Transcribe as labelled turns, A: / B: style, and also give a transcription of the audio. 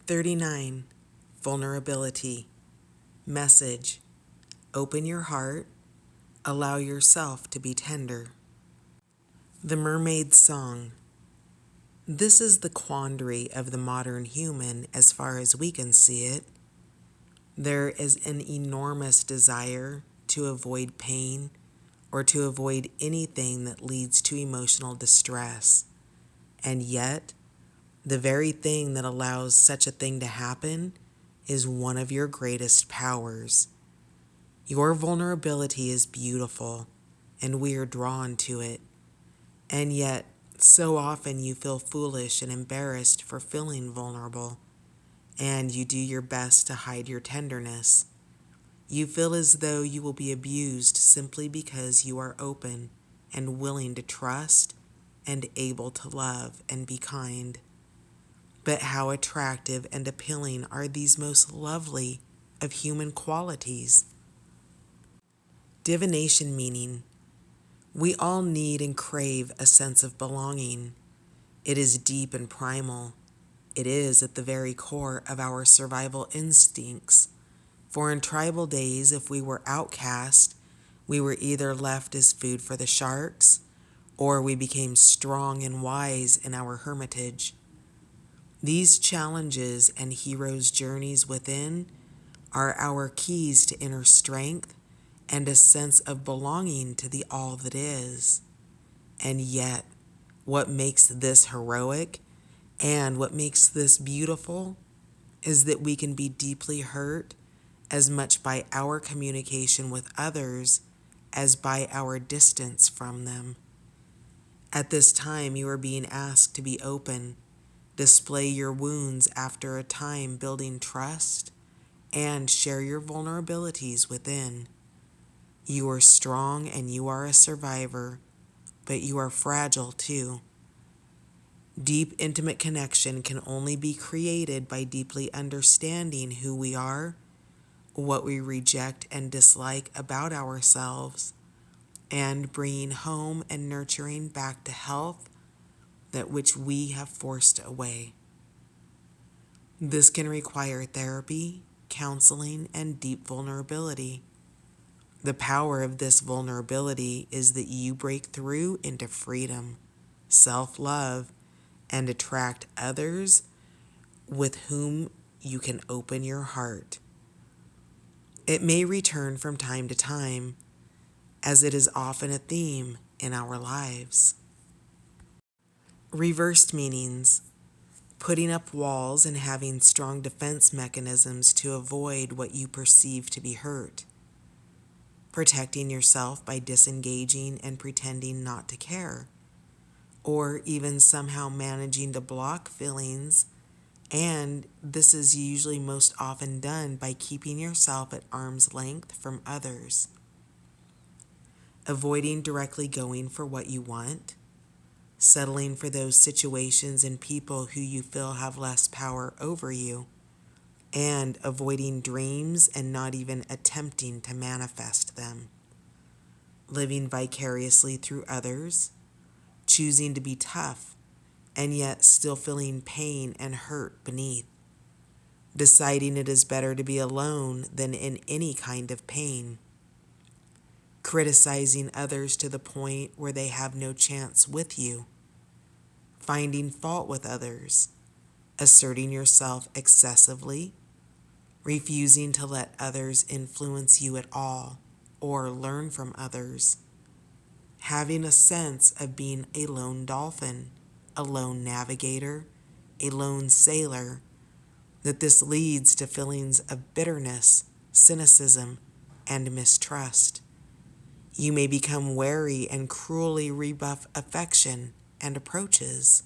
A: 39. Vulnerability. Message: open your heart, allow yourself to be tender. The Mermaid's Song. This is the quandary of the modern human as far as we can see it. There is an enormous desire to avoid pain or to avoid anything that leads to emotional distress. And yet, the very thing that allows such a thing to happen is one of your greatest powers. Your vulnerability is beautiful, and we are drawn to it. And yet, so often you feel foolish and embarrassed for feeling vulnerable, and you do your best to hide your tenderness. You feel as though you will be abused simply because you are open and willing to trust and able to love and be kind. But how attractive and appealing are these most lovely of human qualities? Divination meaning. We all need and crave a sense of belonging. It is deep and primal. It is at the very core of our survival instincts. For in tribal days, if we were outcast, we were either left as food for the sharks, or we became strong and wise in our hermitage. These challenges and heroes' journeys within are our keys to inner strength and a sense of belonging to the all that is. And yet, what makes this heroic and what makes this beautiful is that we can be deeply hurt as much by our communication with others as by our distance from them. At this time, you are being asked to be open, display your wounds after a time building trust, and share your vulnerabilities within. You are strong and you are a survivor, but you are fragile too. Deep, intimate connection can only be created by deeply understanding who we are, what we reject and dislike about ourselves, and bringing home and nurturing back to health that which we have forced away. This can require therapy, counseling, and deep vulnerability. The power of this vulnerability is that you break through into freedom, self-love, and attract others with whom you can open your heart. It may return from time to time, as it is often a theme in our lives. Reversed meanings. Putting up walls and having strong defense mechanisms to avoid what you perceive to be hurt. Protecting yourself by disengaging and pretending not to care, or even somehow managing to block feelings, and this is usually most often done by keeping yourself at arm's length from others. Avoiding directly going for what you want, settling for those situations and people who you feel have less power over you, and avoiding dreams and not even attempting to manifest them. Living vicariously through others, choosing to be tough, and yet still feeling pain and hurt beneath. Deciding it is better to be alone than in any kind of pain. Criticizing others to the point where they have no chance with you. Finding fault with others. Asserting yourself excessively. Refusing to let others influence you at all or learn from others. Having a sense of being a lone dolphin, a lone navigator, a lone sailor, that this leads to feelings of bitterness, cynicism, and mistrust. You may become wary and cruelly rebuff affection and approaches.